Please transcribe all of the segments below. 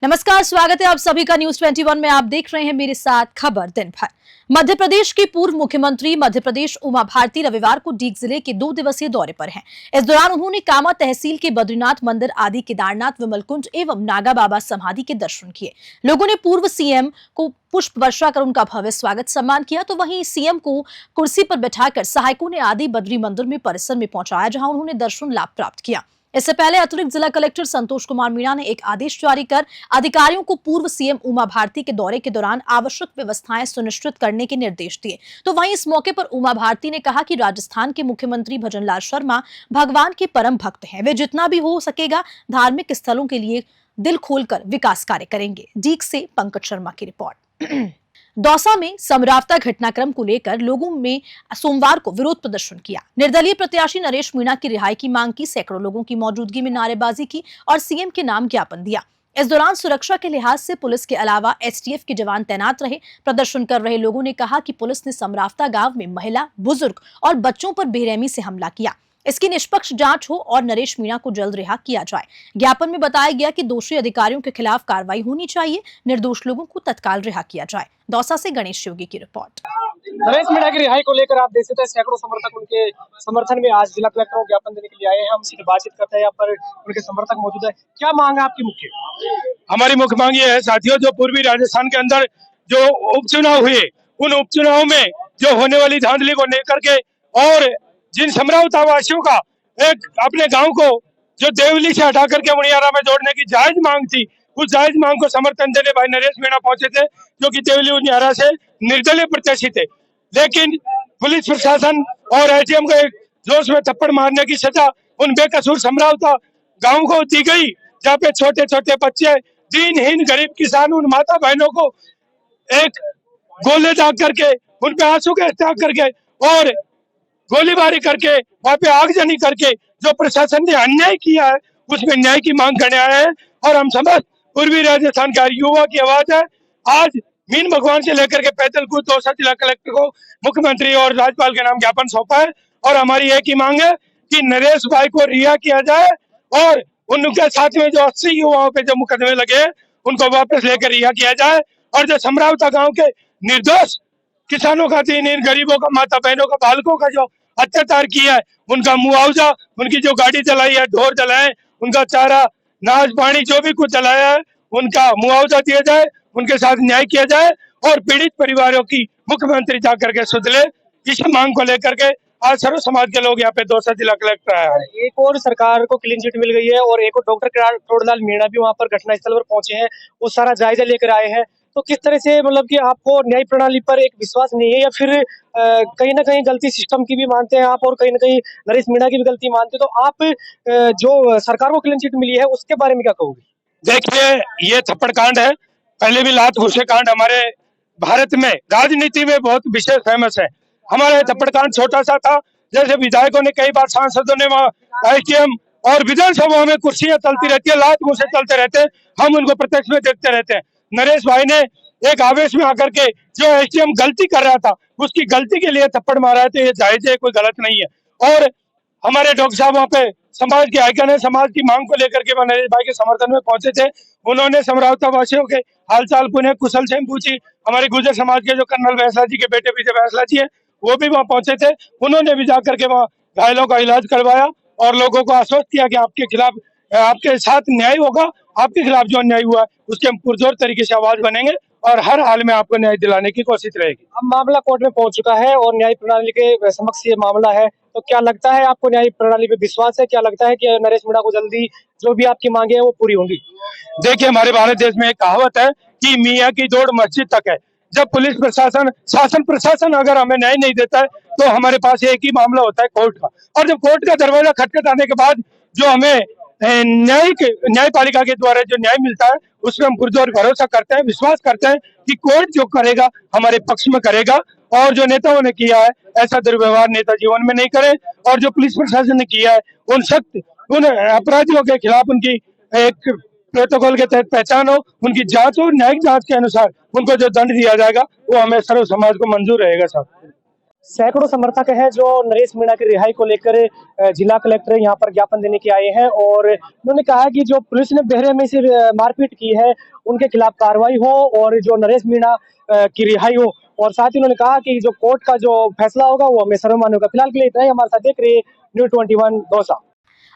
नमस्कार, स्वागत है आप सभी का न्यूज 21 में। आप देख रहे हैं मेरे साथ खबर दिन भर। मध्य प्रदेश की पूर्व मुख्यमंत्री मध्य प्रदेश उमा भारती रविवार को डीग जिले के 2 दिवसीय दौरे पर हैं। इस दौरान उन्होंने कामा तहसील के बद्रीनाथ मंदिर आदि, केदारनाथ, विमलकुंड एवं नागा बाबा समाधि के दर्शन किए। लोगों ने पूर्व सीएम को पुष्प वर्षा कर उनका भव्य स्वागत सम्मान किया, तो वहीं सीएम को कुर्सी पर बैठाकर सहायकों ने आदि बद्री मंदिर में परिसर में पहुंचाया, जहां उन्होंने दर्शन लाभ प्राप्त किया। इससे पहले अतिरिक्त जिला कलेक्टर संतोष कुमार मीणा ने एक आदेश जारी कर अधिकारियों को पूर्व सीएम उमा भारती के दौरे के दौरान आवश्यक व्यवस्थाएं सुनिश्चित करने के निर्देश दिए। तो वहीं इस मौके पर उमा भारती ने कहा कि राजस्थान के मुख्यमंत्री भजनलाल शर्मा भगवान के परम भक्त हैं। वे जितना भी हो सकेगा धार्मिक स्थलों के लिए दिल खोलकर विकास कार्य करेंगे। डीग से पंकज शर्मा की रिपोर्ट। दौसा में समरावता घटनाक्रम को लेकर लोगों में सोमवार को विरोध प्रदर्शन किया। निर्दलीय प्रत्याशी नरेश मीणा की रिहाई की मांग की, सैकड़ों लोगों की मौजूदगी में नारेबाजी की और सीएम के नाम ज्ञापन दिया। इस दौरान सुरक्षा के लिहाज से पुलिस के अलावा एसटीएफ के जवान तैनात रहे। प्रदर्शन कर रहे लोगों ने कहा कि पुलिस ने समरावता गांव में महिला, बुजुर्ग और बच्चों पर बेरहमी से हमला किया। इसकी निष्पक्ष जांच हो और नरेश मीणा को जल्द रिहा किया जाए। ज्ञापन में बताया गया कि दोषी अधिकारियों के खिलाफ कार्रवाई होनी चाहिए, निर्दोष लोगों को तत्काल रिहा किया जाए। दौसा से गणेश योगी की रिपोर्ट। नरेश मीणा की रिहाई को लेकर आप देख सकते हैं सैकड़ों समर्थक उनके समर्थन में आज जिला कलेक्टर को ज्ञापन देने के लिए आए हैं। हम उनसे बातचीत करते हैं, यहाँ पर उनके समर्थक मौजूद है। क्या मांग है आपकी मुख्य? हमारी मुख्य मांग ये है साथियों, जो पूर्वी राजस्थान के अंदर जो उपचुनाव हुए, उन उपचुनाव में जो होने वाली धांधली को लेकर के और जिन समरावता वासियों का एक अपने गांव को जो देवली से हटा करके मुनियारा में जोड़ने की जायज मांग थी, उस जायज मांग को समर्थन देने भाई नरेश मीणा पहुंचे थे, जो कि देवली मुनियारा से निर्दलीय प्रत्याशी थे। लेकिन पुलिस प्रशासन और एटीएम को एक जोश में थप्पड़ मारने की सजा उन बेकसूर समरावता गांव को दी गई, जहाँ पे छोटे छोटे बच्चे, दीनहीन गरीब किसान, उन माता बहनों को एक गोले दाग करके, उन पे आंसू के त्याग करके और गोलीबारी करके, वहां पे आगजनी करके जो प्रशासन ने अन्याय किया है, उसमें न्याय की मांग करने आए हैं। और हम समस्त पूर्वी राजस्थान का युवा की आवाज है। आज मीन भगवान से लेकर के पैदल कूद दौसा जिला कलेक्टर को मुख्यमंत्री और राज्यपाल के नाम ज्ञापन सौंपा है और हमारी एक ही मांग है कि नरेश भाई को रिहा किया जाए और उनके साथ में जो 80 युवाओं पे जो मुकदमे लगे हैं उनको वापस लेकर रिहा किया जाए और जो समरावता गांव के निर्दोष किसानों का, दीनहीन गरीबों का, माता बहनों का, बालकों का जो अत्याचार किया है, उनका मुआवजा, उनकी जो गाड़ी चलाई है, ढोर चलाए, उनका चारा, नाज पानी जो भी कुछ चलाया है, उनका मुआवजा दिया जाए, उनके साथ न्याय किया जाए और पीड़ित परिवारों की मुख्यमंत्री जाकर के सुध ले। इस मांग को लेकर के आज सर्व समाज के लोग यहाँ पे दौसा जिला कलेक्टर आया है। एक और सरकार को क्लीन चिट मिल गई है और एक और डॉक्टर टोडरलाल मीणा भी वहाँ पर घटनास्थल पर पहुंचे हैं, वो सारा जायजा लेकर आए हैं। तो किस तरह से मतलब कि आपको न्याय प्रणाली पर एक विश्वास नहीं है या फिर कहीं ना कहीं गलती सिस्टम की भी मानते हैं आप और कहीं ना कहीं नरेश मीणा की भी गलती मानते हैं, तो आप जो सरकार को क्लीन चिट मिली है उसके बारे में क्या कहोगे? देखिए, ये थप्पड़ कांड है, पहले भी लात घुसे कांड हमारे भारत में राजनीति में बहुत विशेष फेमस है। हमारा थप्पड़ कांड छोटा सा था, जैसे विधायकों ने कई बार, सांसदों ने एटीएम और विधानसभा में कुर्सियां चलती रहती है, लात घुसे चलते रहते हैं, हम उनको प्रत्यक्ष में देखते रहते हैं। नरेश भाई ने एक आवेश में आकर के जो एटीएम गलती कर रहा था, उसकी गलती के लिए थप्पड़ मारा है, तो ये जायज है, कोई गलत नहीं है। और हमारे डॉक्टर साहब वहाँ पे समाज के आइकन है, समाज की मांग को लेकर के नरेश भाई के समर्थन में पहुंचे थे। उन्होंने समरावता वासियों के हालचाल पुनः कुशल से पूछी। हमारे गुर्जर समाज के जो कर्नल बैसला जी के बेटे विजय बैसला जी है, वो भी वहाँ पहुंचे थे। उन्होंने भी जाकर के वहाँ घायलों का इलाज करवाया और लोगों को आश्वस्त किया कि आपके खिलाफ, आपके साथ न्याय होगा, आपके खिलाफ जो अन्याय हुआ है उसके हम पुरजोर तरीके से आवाज बनेंगे और हर हाल में आपको न्याय दिलाने की कोशिश रहेगी। अब मामला कोर्ट में पहुंच चुका है और न्याय प्रणाली के समक्ष ये मामला है, तो क्या लगता है आपको न्याय प्रणाली पे विश्वास है? क्या लगता है कि नरेश मीणा को जल्दी जो भी आपकी मांगे हैं वो पूरी होंगी? देखिए, हमारे भारत देश में एक कहावत है कि मियाँ की दौड़ मस्जिद तक है। जब पुलिस प्रशासन, शासन प्रशासन अगर हमें न्याय नहीं देता है तो हमारे पास एक ही मामला होता है कोर्ट का, और जब कोर्ट का दरवाजा खटखटाने के बाद जो हमें न्यायपालिका के द्वारा जो न्याय मिलता है उसमें हम पुरजोर भरोसा करते हैं, विश्वास करते हैं कि कोर्ट जो करेगा हमारे पक्ष में करेगा और जो नेताओं ने किया है ऐसा दुर्व्यवहार नेता जीवन में नहीं करे और जो पुलिस प्रशासन ने किया है उन अपराधियों के खिलाफ उनकी एक प्रोटोकॉल के तहत पहचान हो, उनकी जांच हो, न्यायिक जांच के अनुसार उनको जो दंड दिया जाएगा वो हमें सर्व समाज को मंजूर रहेगा। साहब, सैकड़ों समर्थक हैं जो नरेश मीणा की रिहाई को लेकर जिला कलेक्टर यहाँ पर ज्ञापन देने के आए हैं और उन्होंने कहा कि जो पुलिस ने बहरे में से मारपीट की है उनके खिलाफ कार्रवाई हो और जो नरेश मीणा की रिहाई हो। और साथ ही उन्होंने कहा कि जो कोर्ट का जो फैसला होगा वो हमें सर्वमान्य होगा। फिलहाल के लिए इतना ही। हमारे साथ देख रहे न्यूज़ 21 दौसा।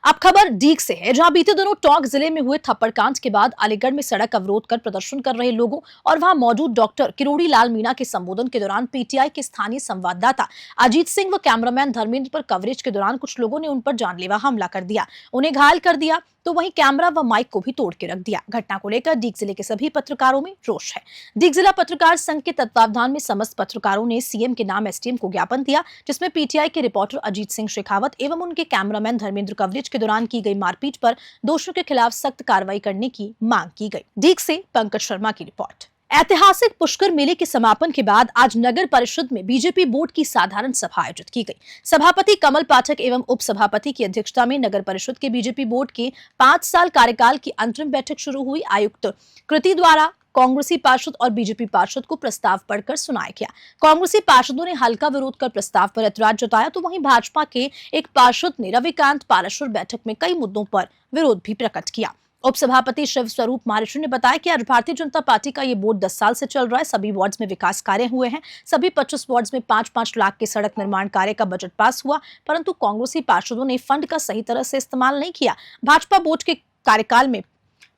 अब खबर डीग से है, जहां बीते दिनों टोंक जिले में हुए थप्पड़कांड के बाद अलीगढ़ में सड़क अवरोध कर प्रदर्शन कर रहे लोगों और वहां मौजूद डॉक्टर किरोड़ी लाल मीणा के संबोधन के दौरान पीटीआई के स्थानीय संवाददाता अजीत सिंह व कैमरामैन धर्मेंद्र पर कवरेज के दौरान कुछ लोगों ने उन पर जानलेवा हमला कर दिया, उन्हें घायल कर दिया, तो वहीं कैमरा व माइक को भी तोड़ के रख दिया। घटना को लेकर डीग जिले के सभी पत्रकारों में रोष है। डीग जिला पत्रकार संघ के तत्वावधान में समस्त पत्रकारों ने सीएम के नाम एसडीएम को ज्ञापन दिया, जिसमें पीटीआई के रिपोर्टर अजीत सिंह शेखावत एवं उनके कैमरामैन धर्मेंद्र कवरेज के दौरान की गई मारपीट पर दोषियों के खिलाफ सख्त कार्रवाई करने की मांग की गई। डीग से पंकज शर्मा की रिपोर्ट। ऐतिहासिक पुष्कर मेले के समापन के बाद आज नगर परिषद में बीजेपी बोर्ड की साधारण सभा आयोजित की गई। सभापति कमल पाठक एवं उप सभापति की अध्यक्षता में नगर परिषद के बीजेपी बोर्ड के 5 साल कार्यकाल की अंतरिम बैठक शुरू हुई। आयुक्त कृति द्वारा कांग्रेसी पार्षद और बीजेपी पार्षद को प्रस्ताव पढ़कर सुनाया गया। कांग्रेसी पार्षदों ने हल्का विरोध कर प्रस्ताव पर ऐतराज जताया, तो वहीं भाजपा के एक पार्षद ने रविकांत पाराशर बैठक में कई मुद्दों पर विरोध भी प्रकट किया। उप सभापति शिव स्वरूप महारिषि ने बताया कि आज भारतीय जनता पार्टी का ये बोर्ड 10 साल से चल रहा है। सभी वार्ड्स में विकास कार्य हुए हैं। सभी 25 वार्ड्स में 5-5 लाख के सड़क निर्माण कार्य का बजट पास हुआ, परंतु कांग्रेसी पार्षदों ने फंड का सही तरह से इस्तेमाल नहीं किया। भाजपा बोर्ड के कार्यकाल में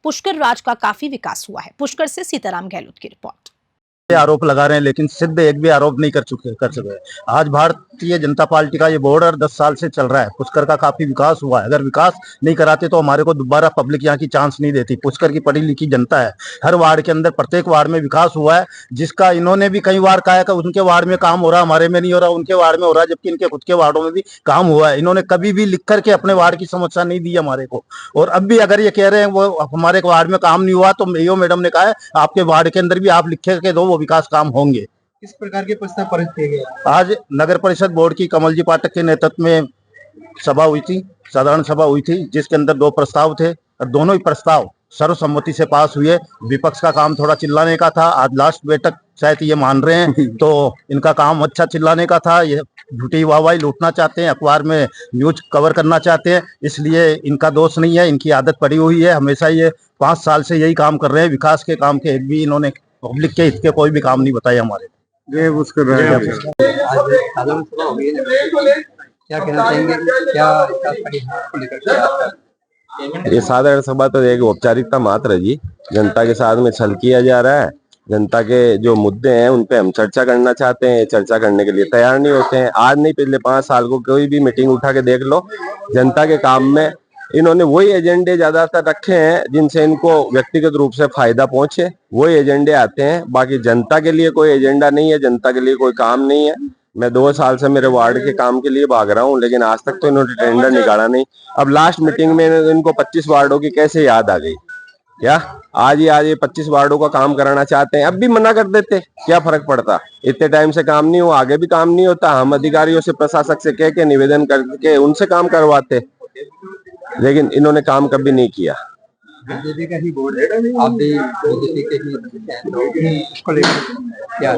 पुष्कर राज का काफी विकास हुआ है। पुष्कर से सीताराम गहलोत की रिपोर्ट। आरोप लगा रहे हैं लेकिन सिद्ध एक भी आरोप नहीं कर सके। आज भारतीय जनता पार्टी का ये बोर्ड 10 साल से चल रहा है। पुष्कर का काफी विकास हुआ है। अगर विकास नहीं कराते तो हमारे को दोबारा पब्लिक यहाँ की चांस नहीं देती। पुष्कर की पढ़ी लिखी जनता है। हर वार्ड के अंदर प्रत्येक वार्ड में विकास हुआ है, जिसका इन्होंने भी कई बार कहा है कि उनके वार्ड में काम हो रहा, हमारे में नहीं हो रहा, उनके वार्ड में हो रहा, जबकि इनके खुद के वार्डों में भी काम हुआ है। इन्होंने कभी भी लिख करके अपने वार्ड की समस्या नहीं दी हमारे को। और अब भी अगर ये कह रहे हैं वो हमारे वार्ड में काम नहीं हुआ, तो मेयो मैडम ने कहा है आपके वार्ड के अंदर भी आप लिख के दो, वो विकास काम होंगे। किस प्रकार के प्रस्ताव पारित किए गए? आज नगर परिषद बोर्ड की कमल जी पाठक के नेतृत्व में सभा हुई थी, साधारण सभा हुई थी, जिसके अंदर 2 प्रस्ताव थे और दोनों ही प्रस्ताव सर्वसम्मति से पास हुए। विपक्ष का काम थोड़ा चिल्लाने का था। आज लास्ट बैठक शायद ये मान रहे हैं, तो इनका काम अच्छा चिल्लाने का था। ये झूठी वाहवाही लूटना चाहते हैं, अखबार में न्यूज कवर करना चाहते हैं, इसलिए इनका दोष नहीं है, इनकी आदत पड़ी हुई है। हमेशा ये 5 साल से यही काम कर रहे हैं। विकास के काम के एक भी इन्होंने पब्लिक के हित के कोई भी काम नहीं बताए हमारे। साधारण सभा हो गई है, क्या कहना चाहेंगे? क्या को लेकर ये साधारण सभा तो एक औपचारिकता मात्र है जी। जनता के साथ में छल किया जा रहा है। जनता के जो मुद्दे हैं उन पे हम चर्चा करना चाहते हैं, चर्चा करने के लिए तैयार नहीं होते हैं। आज नहीं, पिछले 5 साल को कोई भी मीटिंग उठा के देख लो, जनता के काम में इन्होंने वही एजेंडे ज्यादातर रखे हैं जिनसे इनको व्यक्तिगत रूप से फायदा पहुंचे, वही एजेंडे आते हैं। बाकी जनता के लिए कोई एजेंडा नहीं है, जनता के लिए कोई काम नहीं है। मैं 2 साल से मेरे वार्ड के काम के लिए भाग रहा हूं, लेकिन आज तक तो इन्होंने टेंडर निकाला नहीं। अब लास्ट मीटिंग में इनको 25 वार्डों की कैसे याद आ गई? क्या आज ये 25 वार्डों का काम कराना चाहते हैं? अब भी मना कर देते, क्या फर्क पड़ता? इतने टाइम से काम नहीं हुआ, आगे भी काम नहीं होता। हम अधिकारियों से, प्रशासक से कह के निवेदन करके उनसे काम करवाते, लेकिन इन्होंने काम कभी नहीं किया। बीजेपी का ही बोर्ड है, आप भी बीजेपी के ही इसको लेकर क्या है?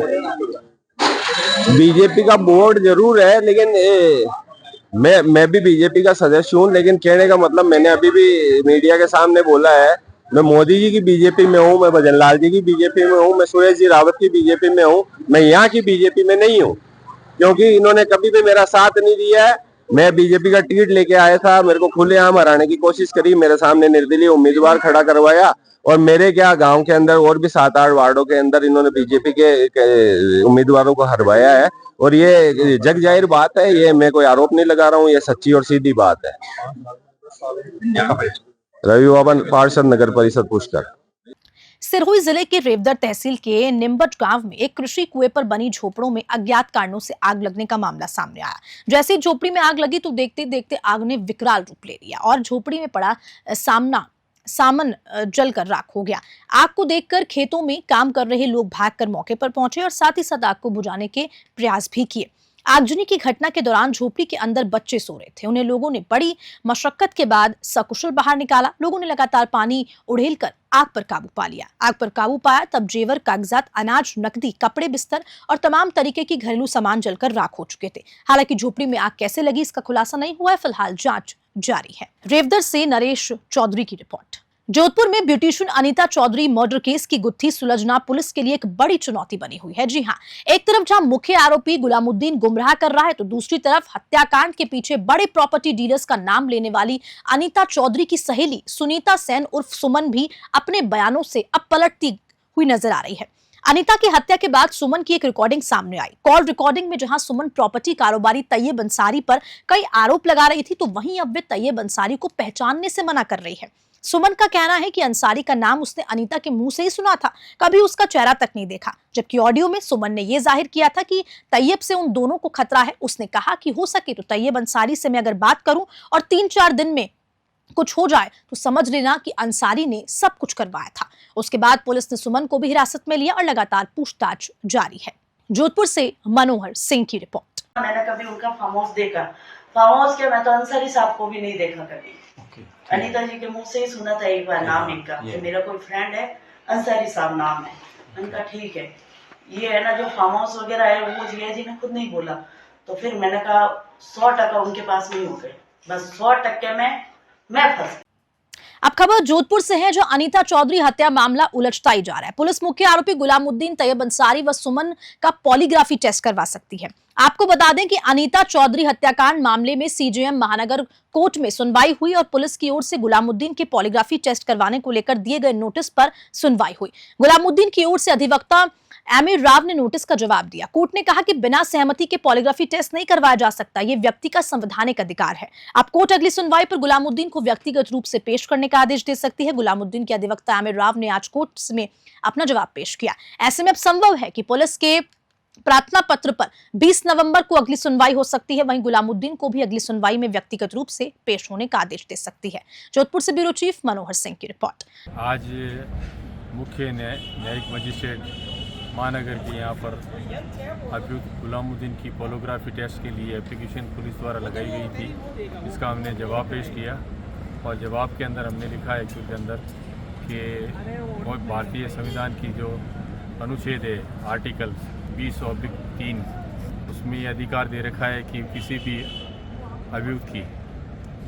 बीजेपी का बोर्ड जरूर है, लेकिन मैं भी बीजेपी का सदस्य हूँ। लेकिन कहने का मतलब, मैंने अभी भी मीडिया के सामने बोला है, मैं मोदी जी की बीजेपी में हूँ, मैं भजन लाल जी की बीजेपी में हूँ, मैं सुरेश जी रावत की बीजेपी में हूँ। मैं यहाँ की बीजेपी में नहीं हूँ, क्योंकि इन्होंने कभी भी मेरा साथ नहीं दिया है। मैं बीजेपी का टिकट लेके आया था, मेरे को खुलेआम हराने की कोशिश करी, मेरे सामने निर्दलीय उम्मीदवार खड़ा करवाया, और मेरे क्या गांव के अंदर और भी 7-8 वार्डों के अंदर इन्होंने बीजेपी के उम्मीदवारों को हरवाया है। और ये जग जाहिर बात है, ये मैं कोई आरोप नहीं लगा रहा हूँ, ये सच्ची और सीधी बात है। रवि बाबन, पार्षद, नगर परिषद पुष्कर। सिरोही जिले के रेवदर तहसील के निम्बट गांव में एक कृषि कुएं पर बनी झोपड़ों में अज्ञात कारणों से आग लगने का मामला सामने आया। जैसे ही झोपड़ी में आग लगी तो देखते देखते आग ने विकराल रूप ले लिया और झोपड़ी में पड़ा सामान जलकर राख हो गया। आग को देखकर खेतों में काम कर रहे लोग भागकर मौके पर पहुंचे और साथ ही साथ आग को बुझाने के प्रयास भी किए। आगजनी की घटना के दौरान झोपड़ी के अंदर बच्चे सो रहे थे। उन्हें लोगों ने बड़ी मशक्कत के बाद सकुशल बाहर निकाला। लोगों ने लगातार पानी उड़ेलकर आग पर काबू पा लिया। आग पर काबू पाया तब जेवर, कागजात, अनाज, नकदी, कपड़े, बिस्तर और तमाम तरीके की घरेलू सामान जलकर राख हो चुके थे। हालांकि झोपड़ी में आग कैसे लगी इसका खुलासा नहीं हुआ है। फिलहाल जांच जारी है। रेवदर से नरेश चौधरी की रिपोर्ट। जोधपुर में beautician Anita Chaudhary murder case की गुत्थी सुलझना पुलिस के लिए एक बड़ी चुनौती बनी हुई है। जी हां, एक तरफ जहां मुख्य आरोपी गुलामुद्दीन गुमराह कर रहा है तो दूसरी तरफ हत्याकांड के पीछे बड़े प्रॉपर्टी डीलर्स का नाम लेने वाली अनीता चौधरी की सहेली सुनीता सेन उर्फ सुमन भी अपने बयानों से अब पलटती हुई नजर आ रही है। अनीता की हत्या के बाद सुमन की एक रिकॉर्डिंग सामने आई। कॉल रिकॉर्डिंग में जहां सुमन प्रॉपर्टी कारोबारी तैयब अंसारी पर कई आरोप लगा रही थी तो वहीं अब वे तैयब अंसारी को पहचानने से मना कर रही है। सुमन का कहना है कि अंसारी का नाम उसने अनीता के मुंह से ही सुना था, कभी उसका चेहरा तक नहीं देखा। जबकि ऑडियो में सुमन ने यह जाहिर किया था कि तैयब से उन दोनों को खतरा है। उसने कहा कि हो सके तो तैयब अंसारी से मैं अगर बात करूं और 3-4 दिन में कुछ हो जाए तो समझ लेना कि अंसारी ने सब कुछ करवाया था। उसके बाद पुलिस ने सुमन को भी हिरासत में लिया और लगातार पूछताछ जारी है। जोधपुर से मनोहर सिंह की रिपोर्ट। मैंने कभी उनका फार्म हाउस देखा, फार्म हाउस के मैं तो अंसारी साहब को भी नहीं देखा कभी। अनीता जी के मुंह से ही सुना था एक बार नाम इनका कि मेरा कोई फ्रेंड है, अंसारी साहब नाम है। उनका ठीक है, ये है ना जो फार्म हाउस वगैरह है वो जिया जी ने खुद नहीं बोला। तो फिर मैंने कहा 100% उनके पास नहीं हो गए, बस 100% मैं फंस। अब खबर जोधपुर से है, जो अनीता चौधरी हत्या मामला उलझता ही जा रहा है। पुलिस मुख्य आरोपी गुलामुद्दीन तैयब अंसारी व सुमन का पॉलीग्राफी टेस्ट करवा सकती है। आपको बता दें कि अनीता चौधरी हत्याकांड मामले में सीजेएम महानगर कोर्ट में सुनवाई हुई और पुलिस की ओर से गुलामुद्दीन के पॉलीग्राफी टेस्ट करवाने को लेकर दिए गए नोटिस पर सुनवाई हुई। गुलामुद्दीन की ओर से अधिवक्ता आमिर राव ने नोटिस का जवाब दिया। कोर्ट ने कहा कि बिना सहमति के पॉलीग्राफी टेस्ट नहीं करवाया जा सकता, ये व्यक्ति का संवैधानिक अधिकार है। अब कोर्ट अगली सुनवाई पर गुलामुद्दीन को व्यक्तिगत रूप से पेश करने का आदेश दे सकती है। गुलामुद्दीन के अधिवक्ता आमिर राव ने आज कोर्ट में अपना जवाब पेश किया। ऐसे में अब संभव है कि पुलिस के प्रार्थना पत्र पर 20 नवंबर को अगली सुनवाई हो सकती है। वहीं गुलामुद्दीन को भी अगली सुनवाई में व्यक्तिगत रूप से पेश होने का आदेश दे सकती है। जोधपुर से ब्यूरो चीफ मनोहर सिंह की रिपोर्ट। आज मुख्य न्यायिक मजिस्ट्रेट महानगर के यहाँ पर अभियुक्त गुलामुद्दीन की पॉलीग्राफी टेस्ट के लिए एप्लीकेशन पुलिस द्वारा लगाई गई थी। इसका हमने जवाब पेश किया और जवाब के अंदर हमने लिखा है एक्चुअल के अंदर कि भारतीय संविधान की जो अनुच्छेद है आर्टिकल 20/3 उसमें ये अधिकार दे रखा है कि किसी भी अभियुक्त की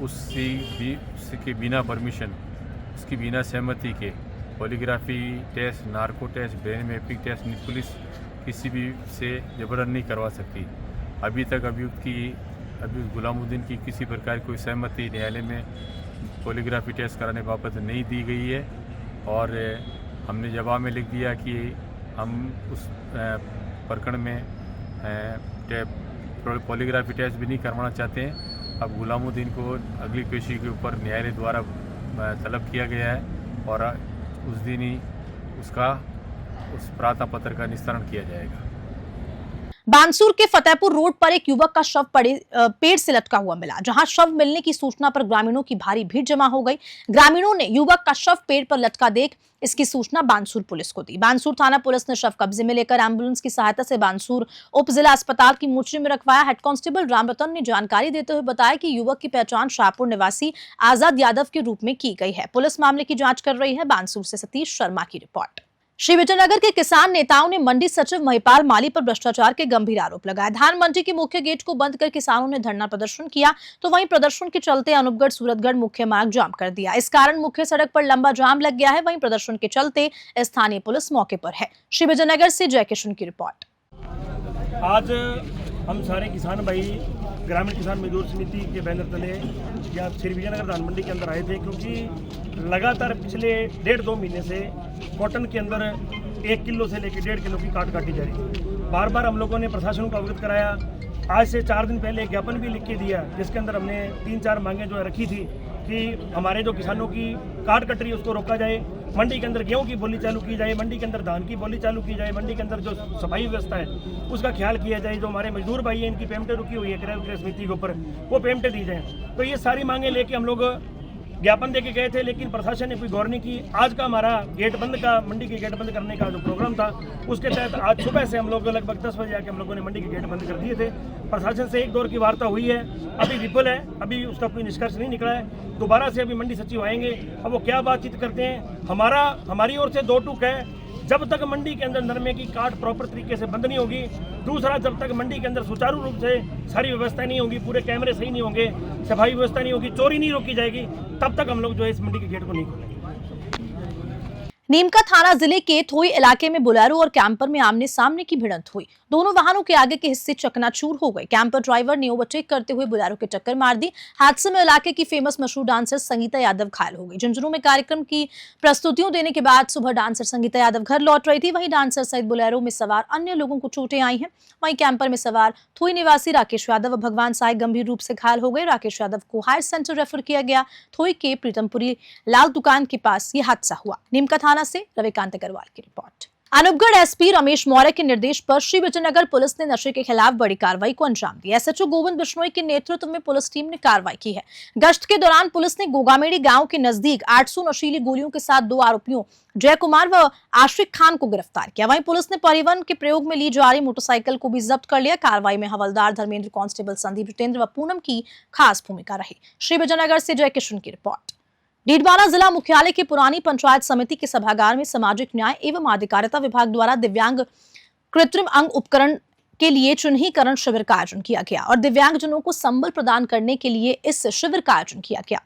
उसके बिना परमिशन, उसकी बिना सहमति के polygraphy test, narco test, brain mapping test police किसी भी से जबरन नहीं करवा सकती। अभी तक अभियुक्त गुलामुद्दीन की किसी प्रकार कोई सहमति न्यायालय में पॉलीग्राफी टेस्ट कराने बाबत नहीं दी गई है और हमने जवाब में लिख दिया कि हम उस प्रकरण में पॉलीग्राफी टेस्ट भी नहीं करवाना चाहते हैं। अब गुलामुद्दीन को अगली पेशी के ऊपर न्यायालय द्वारा तलब किया गया है और उस दिन ही उसका उस प्रार्थना पत्र का निस्तारण किया जाएगा। बानसूर के फतेहपुर रोड पर एक युवक का शव पेड़ से लटका हुआ मिला। जहां शव मिलने की सूचना पर ग्रामीणों की भारी भीड़ जमा हो गई। ग्रामीणों ने युवक का शव पेड़ पर लटका देख इसकी सूचना बानसूर पुलिस को दी। बानसूर थाना पुलिस ने शव कब्जे में लेकर एम्बुलेंस की सहायता से बानसूर उप जिला अस्पताल की मोर्चरी में रखवाया। हेड कांस्टेबल रामरतन ने जानकारी देते हुए बताया कि युवक की पहचान शाहपुर निवासी आजाद यादव के रूप में की गई है। पुलिस मामले की जांच कर रही है। बानसूर से सतीश शर्मा की रिपोर्ट। श्री विजयनगर के किसान नेताओं ने मंडी सचिव महिपाल माली पर भ्रष्टाचार के गंभीर आरोप लगाए। धान मंडी के मुख्य गेट को बंद कर किसानों ने धरना प्रदर्शन किया तो वहीं प्रदर्शन के चलते अनूपगढ़ सूरतगढ़ मुख्य मार्ग जाम कर दिया। इस कारण मुख्य सड़क पर लंबा जाम लग गया है। वहीं प्रदर्शन के चलते स्थानीय पुलिस मौके पर है। श्री विजयनगर से जयकिशन की रिपोर्ट। आज हम सारे किसान भाई ग्रामीण किसान मजदूर समिति के बैनर तले या श्री विजयनगर धान मंडी के अंदर आए थे, क्योंकि लगातार पिछले 1.5-2 महीने से कॉटन के अंदर 1 किलो से लेकर 1.5 किलो की काटी जा रही है। बार बार हम लोगों ने प्रशासन को अवगत कराया। आज से 4 दिन पहले एक ज्ञापन भी लिख के दिया जिसके अंदर हमने 3-4 मांगे जो रखी थी कि हमारे जो किसानों की काट कट रही है उसको रोका जाए, मंडी के अंदर गेहूं की बोली चालू की जाए, मंडी के अंदर धान की बोली चालू की जाए, मंडी के अंदर जो सफाई व्यवस्था है उसका ख्याल किया जाए, जो हमारे मजदूर भाई हैं इनकी पेमेंटें रुकी हुई है क्रय विक्रय समिति के ऊपर वो पेमेंटें दी जाएँ। तो ये सारी मांगे लेके हम लोग ज्ञापन दे के गए थे, लेकिन प्रशासन ने कोई गौर नहीं की। आज का हमारा गेट बंद का, मंडी के गेट बंद करने का जो प्रोग्राम था, उसके तहत आज सुबह से हम लोग लगभग 10 बजे आके हम लोगों ने मंडी के गेट बंद कर दिए थे। प्रशासन से एक दौर की वार्ता हुई है, अभी विफल है, अभी उसका कोई निष्कर्ष नहीं निकला है। दोबारा से अभी मंडी सचिव आएंगे, अब वो क्या बातचीत करते हैं। हमारी ओर से 2 टूक है, जब तक मंडी के अंदर नरमे की काट प्रॉपर तरीके से बंद नहीं होगी, दूसरा जब तक मंडी के अंदर सुचारू रूप से सारी व्यवस्था नहीं होगी, पूरे कैमरे सही नहीं होंगे, सफाई व्यवस्था नहीं होगी, चोरी नहीं रोकी जाएगी, तब तक हम लोग जो है इस मंडी के गेट को नहीं खोलेंगे। नीमका थाना जिले के थोई इलाके में बोलेरो और कैंपर में आमने सामने की भिड़ंत हुई। दोनों वाहनों के आगे के हिस्से चकनाचूर हो गए। कैंपर ड्राइवर ने ओवरटेक करते हुए बोलेरो के टक्कर मार दी। हादसे में इलाके की फेमस मशहूर डांसर संगीता यादव घायल हो गई। झुंझुनू में कार्यक्रम की प्रस्तुतियों देने के बाद सुबह डांसर संगीता यादव घर लौट रही थी। वहीं डांसर सहित बोलेरो में सवार अन्य लोगों को चोटें आई हैं। वहीं कैंपर में सवार थोई निवासी राकेश यादव और भगवान साय गंभीर रूप से घायल हो गए। राकेश यादव को हायर सेंटर रेफर किया गया। थोई के प्रीतमपुरी लाल दुकान के पास ये हादसा हुआ। नीमका थाना से रविकांत अग्रवाल की रिपोर्ट। अनूपगढ़ एसपी रमेश मौर्य के निर्देश पर श्री विजयनगर पुलिस ने नशे के खिलाफ बड़ी कार्रवाई को अंजाम दिया। एसएचओ गोविंद बिश्नोई के नेतृत्व में पुलिस टीम ने कार्रवाई की है। गश्त के दौरान पुलिस ने गोगामेड़ी गांव के नजदीक 800 नशीली गोलियों के साथ 2 आरोपियों जय कुमार व आशिक खान को गिरफ्तार किया। वहीं पुलिस ने परिवहन के प्रयोग में ली जा रही मोटरसाइकिल को भी जब्त कर लिया। कार्रवाई में हवलदार धर्मेंद्र, कांस्टेबल संदीप जितेंद्र व पूनम की खास भूमिका रही। श्री विजयनगर से जय किशन की रिपोर्ट। डीडवाना जिला मुख्यालय के पुरानी पंचायत समिति के सभागार में सामाजिक न्याय एवं अधिकारिता विभाग द्वारा दिव्यांग कृत्रिम अंग उपकरण के लिए चिन्हीकरण शिविर का आयोजन किया गया और दिव्यांगजनों को संबल प्रदान करने के लिए इस शिविर का आयोजन किया गया।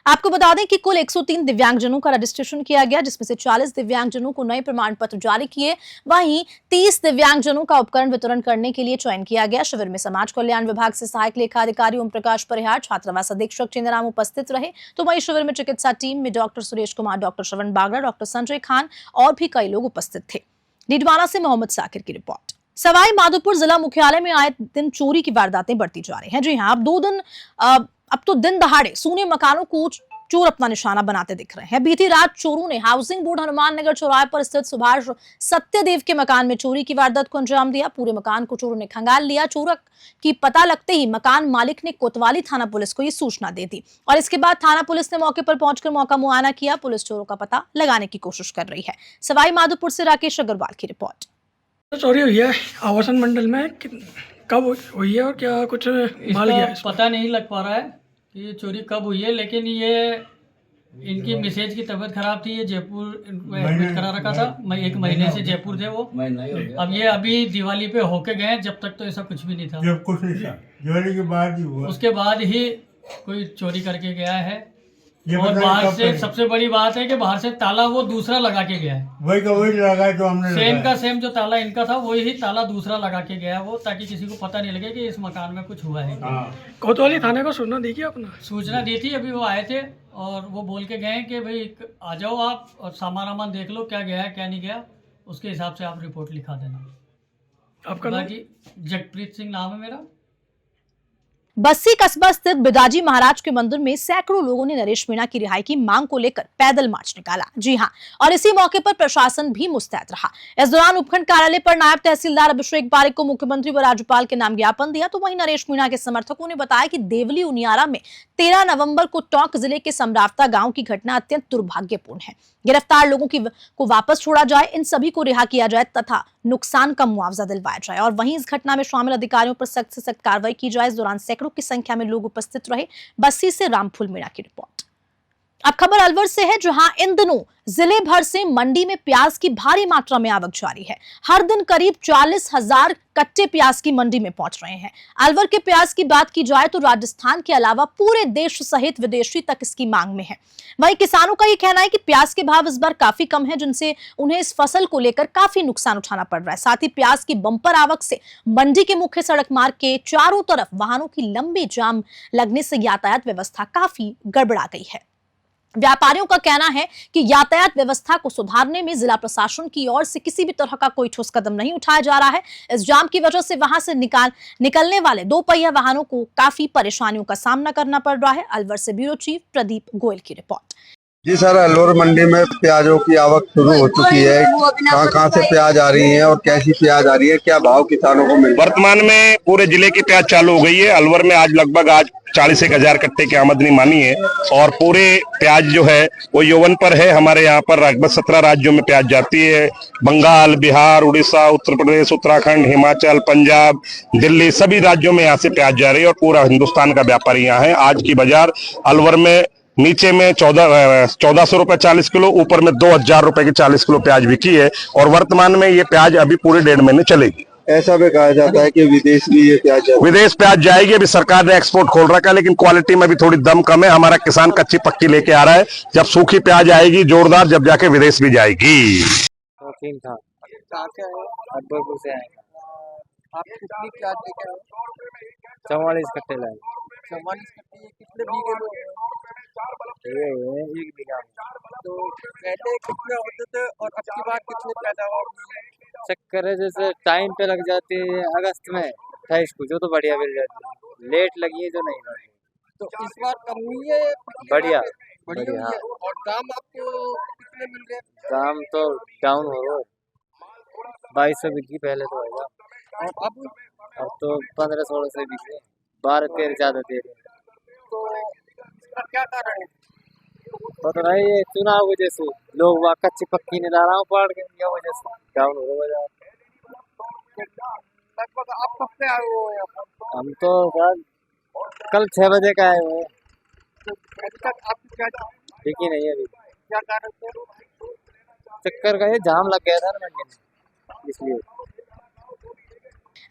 आपको बता दें कि कुल 103 दिव्यांगजनों का रजिस्ट्रेशन किया गया, जिसमें से 40 दिव्यांगजनों को नए प्रमाण पत्र जारी किए। वहीं 30 दिव्यांगजनों का उपकरण वितरण करने के लिए चयन किया गया। शिविर में समाज कल्याण विभाग से सहायक लेखा अधिकारी ओम प्रकाश परिहार, छात्रावास अधीक्षक चंद्राम उपस्थित रहे। तो वहीं शिविर में चिकित्सा टीम में डॉक्टर सुरेश कुमार, डॉक्टर श्रवण बागड़ा, डॉक्टर संजय खान और भी कई लोग उपस्थित थे। डीडवाना से मोहम्मद साकिर की रिपोर्ट। सवाई माधोपुर जिला मुख्यालय में आए दिन चोरी की वारदातें बढ़ती जा रही हैं। जी हाँ, अब तो दिन दहाड़े सूने मकानों को चोर अपना निशाना बनाते दिख रहे हैं। बीती रात चोरों ने हाउसिंग बोर्ड हनुमान नगर चौराहे पर स्थित सुभाष सत्यदेव के मकान में चोरी की वारदात को अंजाम दिया। पूरे मकान को चोरों ने खंगाल लिया। चोर की पता लगते ही मकान मालिक ने कोतवाली थाना पुलिस को ये सूचना दे दी और इसके बाद थाना पुलिस ने मौके पर पहुंचकर मौका मुआयना किया। पुलिस चोरों का पता लगाने की कोशिश कर रही है। सवाई माधोपुर से राकेश अग्रवाल की रिपोर्ट। चोरी हुई है आवासन मंडल में, कब हुई है और क्या कुछ माल गया? पता नहीं लग पा रहा है कि ये चोरी कब हुई है, लेकिन ये इनकी मिसेज की तबीयत खराब थी। ये जयपुर एडमिट करा रखा था। 1 महीने से जयपुर थे वो। अब ये अभी दिवाली पे होके गए, जब तक तो ऐसा कुछ भी नहीं था। जब कुछ नहीं था, दिवाली के बाद ही हुआ। उसके बाद ही कोई चोरी करके गया है। और बाहर से सबसे बड़ी बात है कि बाहर से ताला वो दूसरा लगा के गया है। वही का वही लगा जो हमने सेम का सेम जो ताला इनका था वही ही ताला दूसरा लगा के गया वो, ताकि किसी को पता नहीं लगे कि इस मकान में कुछ हुआ है। कोतवाली थाने को सूचना दी क्या? अपना सूचना दी थी, अभी वो आए थे और वो बोल के गए कि भाई आ जाओ आप और सामान वामान देख लो, क्या गया है क्या नहीं गया, उसके हिसाब से आप रिपोर्ट लिखा देना। आपका बाकी जगप्रीत सिंह नाम है मेरा। बस्सी कस्बा स्थित बिदाजी महाराज के मंदिर में सैकड़ों लोगों ने नरेश मीणा की रिहाई की मांग को लेकर पैदल मार्च निकाला। जी हां, और इसी मौके पर प्रशासन भी मुस्तैद रहा। इस दौरान उपखंड कार्यालय पर नायब तहसीलदार अभिषेक पारिक को मुख्यमंत्री व राज्यपाल के नाम ज्ञापन दिया। तो वहीं नरेश मीणा के समर्थकों ने बताया कि देवली उनियारा में 13 नवंबर को टोंक जिले के समरावता गांव की घटना अत्यंत दुर्भाग्यपूर्ण है। गिरफ्तार लोगों को वापस छोड़ा जाए, इन सभी को रिहा किया जाए तथा नुकसान का मुआवजा दिलवाया जाए और वहीं इस घटना में शामिल अधिकारियों पर सख्त से सख्त कार्रवाई की जाए। इस दौरान सैकड़ों की संख्या में लोग उपस्थित रहे। बस्सी से रामफूल मीणा की रिपोर्ट। अब खबर अलवर से है, जहां इन दिनों जिले भर से मंडी में प्याज की भारी मात्रा में आवक जारी है। हर दिन करीब 40,000 कट्टे प्याज की मंडी में पहुंच रहे हैं। अलवर के प्याज की बात की जाए तो राजस्थान के अलावा पूरे देश सहित विदेशी तक इसकी मांग में है। वहीं किसानों का यह कहना है कि प्याज के भाव इस बार काफी कम है, जिनसे उन्हें इस फसल को लेकर काफी नुकसान उठाना पड़ रहा है। साथ ही प्याज की बंपर आवक से मंडी के मुख्य सड़क मार्ग के चारों तरफ वाहनों की लंबी जाम लगने से यातायात व्यवस्था काफी गड़बड़ा गई है। व्यापारियों का कहना है कि यातायात व्यवस्था को सुधारने में जिला प्रशासन की ओर से किसी भी तरह का कोई ठोस कदम नहीं उठाया जा रहा है। इस जाम की वजह से वहां से निकलने वाले 2 पहिया वाहनों को काफी परेशानियों का सामना करना पड़ रहा है। अलवर से ब्यूरो चीफ प्रदीप गोयल की रिपोर्ट। जी सर, अलवर मंडी में प्याजों की आवक शुरू हो चुकी है। कहाँ कहाँ से प्याज आ रही है और कैसी प्याज आ रही है, क्या भाव किसानों को मिल रहा है? वर्तमान में पूरे जिले की प्याज चालू हो गई है। अलवर में आज लगभग 40,000 कट्टे की आमदनी मानी है और पूरे प्याज जो है वो यौवन पर है। हमारे यहाँ पर लगभग 17 राज्यों में प्याज जाती है। बंगाल, बिहार, उड़ीसा, उत्तर प्रदेश, उत्तराखंड, हिमाचल, पंजाब, दिल्ली, सभी राज्यों में यहाँ से प्याज जा रही है और पूरा हिंदुस्तान का व्यापारी यहाँ है। आज की बाजार अलवर में नीचे में 1400 रुपए 40 किलो, ऊपर में 2000 रुपए की 40 किलो प्याज बिकी है और वर्तमान में ये प्याज अभी पूरे 1.5 महीने चलेगी। ऐसा भी कहा जाता है कि विदेश भी ये प्याज विदेश प्याज जाएगी। अभी सरकार ने एक्सपोर्ट खोल रखा है, लेकिन क्वालिटी में भी थोड़ी दम कम है। हमारा किसान कच्ची पक्की लेके आ रहा है। जब सूखी प्याज आएगी जोरदार, जब जाके विदेश भी जाएगी। शौकीन था। कहाँ से आए? अकबरपुर से आए। आप कितनी प्याज लेके आए? 44 कट्टे लाए। 44 कट्टे कितने बीघे में? ये 1 बीघा। तो पहले कितने होते थे और अब की बार कितने पैदावार हुई है? चक्कर है, जैसे टाइम पे लग जाती है अगस्त में 28 को, जो तो बढ़िया मिल जाती है। लेट लगी है जो नहीं लगी। तो इस बार कम हुई है? बढ़िया बढ़िया। हाँ। और दाम आपको कितने मिल रहे हैं? दाम तो डाउन हो रहा है, 2200 बिकी पहले तो होगा, और अब तो 1500-1600 से बिकी, 12-13 ज्यादा दे रहे हैं। तो इसका क्या कारण है? पता नहीं, ये चुनाव वजह से लोग वहाँ कच्ची पक्की नहीं ला रहा हूँ पहाड़ के वजह से डाउन हो रहा है। लगभग आप कब से आए हुए हैं? हम तो सर कल 6 बजे का आए हुए हैं। तो अभी तक आपकी क्या बिकी नहीं है अभी। क्या कारण है? चक्कर का ये जाम लग गया था ना मंडी में, इसलिए।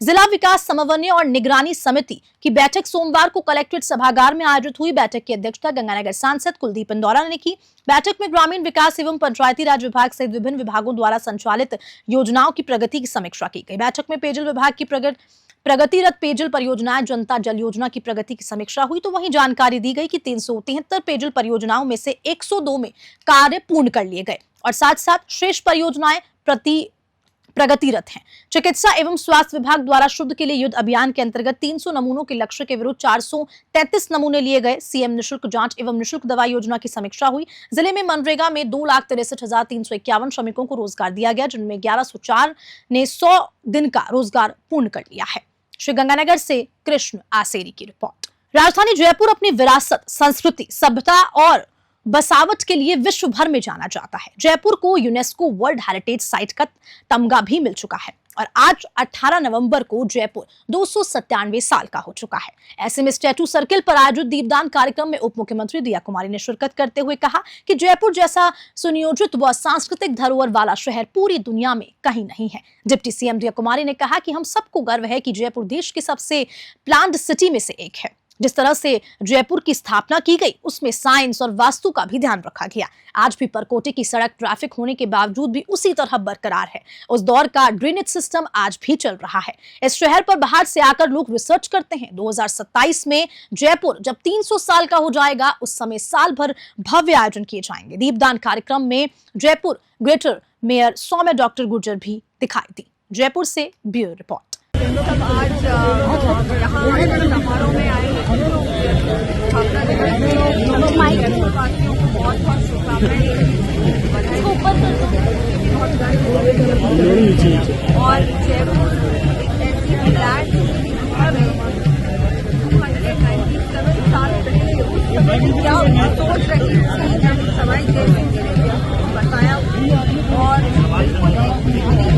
जिला विकास समन्वय और निगरानी समिति की बैठक सोमवार को कलेक्ट्रेट सभागार में आयोजित हुई। बैठक की अध्यक्षता गंगानगर सांसद कुलदीप इंदौरा ने की। बैठक में ग्रामीण विकास एवं पंचायती राज विभाग सहित विभिन्न विभागों द्वारा संचालित योजनाओं की प्रगति की समीक्षा की गई। बैठक में पेयजल विभाग की प्रगतिरत पेयजल परियोजनाएं, जनता जल योजना की प्रगति की समीक्षा हुई। तो वहीं जानकारी दी गई कि 373 पेयजल परियोजनाओं में से 102 में कार्य पूर्ण कर लिए गए और साथ साथ शेष परियोजनाएं प्रगतिरत हैं। चिकित्सा एवं स्वास्थ्य विभाग द्वारा शुद्ध के लिए युद्ध अभियान के अंतर्गत 300 नमूनों के लक्ष्य के विरुद्ध 433 नमूने लिए गए। सीएम निशुल्क जांच एवं निशुल्क दवा योजना की समीक्षा हुई। जिले में मनरेगा में 2,63,351 श्रमिकों को रोजगार दिया गया, जिनमें 1104 ने 100 दिन का रोजगार पूर्ण कर लिया है। श्री गंगानगर से कृष्ण आसेरी की रिपोर्ट। राजधानी जयपुर अपनी विरासत, संस्कृति, सभ्यता और बसावट के लिए विश्व भर में जाना जाता है। जयपुर को यूनेस्को वर्ल्ड हेरिटेज साइट का तमगा भी मिल चुका है और आज 18 नवंबर को जयपुर 297 साल का हो चुका है। ऐसे में स्टैचू सर्किल पर आयोजित दीपदान कार्यक्रम में उप मुख्यमंत्री दिया कुमारी ने शिरकत करते हुए कहा कि जयपुर जैसा सुनियोजित व सांस्कृतिक धरोहर वाला शहर पूरी दुनिया में कहीं नहीं है। डिप्टी सीएम दिया कुमारी ने कहा कि हम सबको गर्व है कि जयपुर देश की सबसे प्लान्ड सिटी में से एक है। जिस तरह से जयपुर की स्थापना की गई उसमें साइंस और वास्तु का भी ध्यान रखा गया। आज भी परकोटे की सड़क ट्रैफिक होने के बावजूद भी उसी तरह बरकरार है। उस दौर का ड्रेनेज सिस्टम आज भी चल रहा है। इस शहर पर बाहर से आकर लोग रिसर्च करते हैं। 2027 में जयपुर जब 300 साल का हो जाएगा, उस समय साल भर भव्य आयोजन किए जाएंगे। दीपदान कार्यक्रम में Jaipur greater mayor Saumya doctor Gurjar भी दिखाई दी। जयपुर से ब्यूरो रिपोर्ट। सब आज यहाँ समारोह में आए हैं। वासियों को बहुत बहुत शुभकामनाएं और जयपुर ऐसी फ्लैट 297 साल पहले उस समय क्या सोच रही थी जब सवाई जयसिंह जी ने जयपुर को बताया और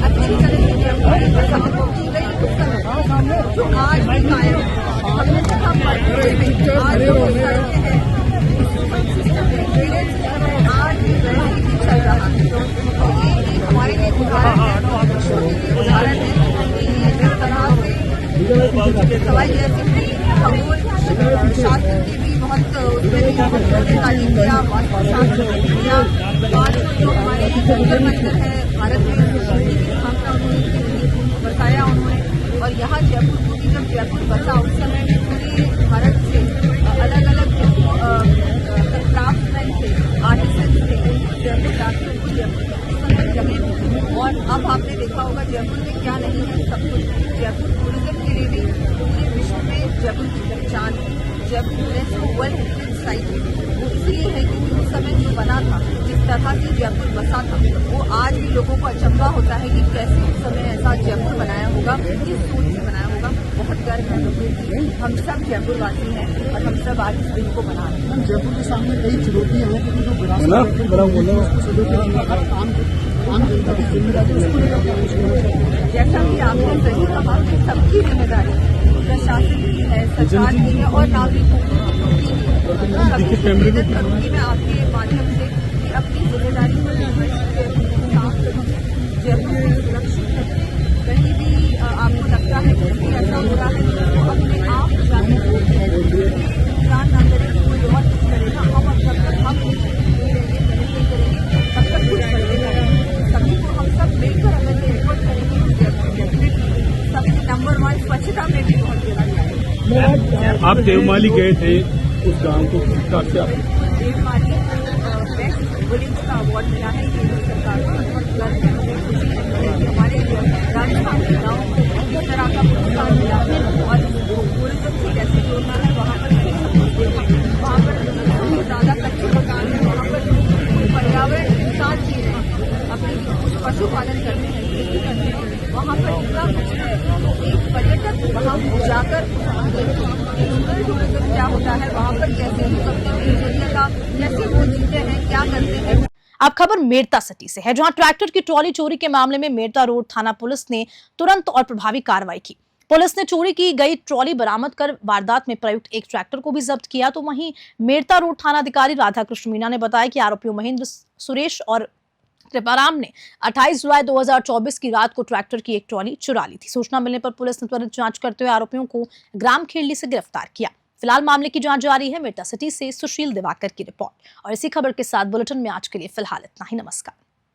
अच्छी तरह से जयपुर की बसावट की गई उस समय जो आज भी कायम हमने देखा आज जो सड़कें हैं आज भी वैसे ही चल रहा है। तो ये हमारे लिए उदाहरण है कि जिस तरह से सवाई जयसिंह जी खगोल शास्त्र की भी बहुत उसमें भी तालीम दिया, वास्तुशास्त्र दिया। आज जो हमारे जंतर मंदिर है भारत में की स्थापना उन्होंने बताया उन्होंने। और यहाँ जयपुर को भी जब जयपुर बसा उस समय में पूरे भारत से अलग अलग क्राफ्टमैन थे, आर्टिस्ट थे, जयपुर जाके उनको जयपुर जगह। और अब आपने देखा होगा जयपुर में क्या नहीं है, सब कुछ। जयपुर टूरिज्म के लिए भी पूरे विश्व में जयपुर की पहचान है। जयपुर यूनेस्को वर्ल्ड हेरिटेज बसाई थी वो इसलिए है क्योंकि उस समय जो बना था, जिस तरह से जयपुर बसा था, वो आज भी लोगों को अचंभा होता है कि कैसे उस समय ऐसा जयपुर बनाया होगा, किस सोच से बनाया होगा। बहुत गर्व है मुझे कि हम सब जयपुर वासी हैं और हम सब आज इस दिन को मना रहे हैं। जयपुर के सामने कई चुनौतियां हैं क्योंकि जो काम जनता की जिम्मेदारी उसको लेकर जैसा कि आपने सही कहा कि सबकी जिम्मेदारी प्रशासन की है, सरकार की है और नागरिकों की है। निवेदन करूंगी मैं आपके माध्यम से कि अपनी जिम्मेदारी को लेकर काम करें, जयपुर को सुरक्षित रखें। कहीं भी आपको लगता है कि ऐसा हो रहा है तो अपने आप जाने नुकसान ना करें, कोई और कुछ करेगा। हम जब तक हम करेंगे तब तक कुछ करेगा। सभी को हम सब मिलकर अगर ये एफर्ट करेंगे सबसे नंबर 1 स्वच्छता में भी बहुत गिरा जाएगा। आप देवमाली गए थे उस गांव को किस तरह से आप देवमाली बेस्ट विलेज का अवार्ड मिला है केंद्र सरकार को। बहुत गर्व है, मुझे खुशी है कि हमारे राजस्थान के गाँव को इस तरह का पुरस्कार मिला है और टूरिज्म से कैसे जोड़ना है वहाँ पर वहाँ पर बहुत ज़्यादा कच्चे मकान है, वहाँ पर पर्यावरण के साथ ही है, अपने कुछ पशुपालन करते हैं, खेती करते हैं, वहाँ पर इतना कुछ है। एक पर्यटक वहाँ जाकर रूरल टूरिज्म क्या होता है, वहाँ पर कैसे वो अपने दिनचर्या का कैसे वो जीते हैं, क्या करते हैं। अब खबर मेड़ता सिटी से है, जहां ट्रैक्टर की ट्रॉली चोरी के मामले में मेड़ता रोड थाना पुलिस ने तुरंत और प्रभावी कार्रवाई की। पुलिस ने चोरी की गई ट्रॉली बरामद कर वारदात में प्रयुक्त एक ट्रैक्टर को भी जब्त किया। तो वहीं मेड़ता रोड थाना अधिकारी राधा कृष्ण मीणा ने बताया कि आरोपियों महेंद्र, सुरेश और कृपाराम ने 28 जुलाई 2024 की रात को ट्रैक्टर की एक ट्रॉली चुरा ली थी। सूचना मिलने पर पुलिस ने त्वरित जांच करते हुए आरोपियों को ग्राम खेड़ली से गिरफ्तार किया। फिलहाल मामले की जांच जारी है। मेड़ता सिटी से सुशील दिवाकर की रिपोर्ट। और इसी खबर के साथ बुलेटिन में आज के लिए फिलहाल इतना ही। नमस्कार।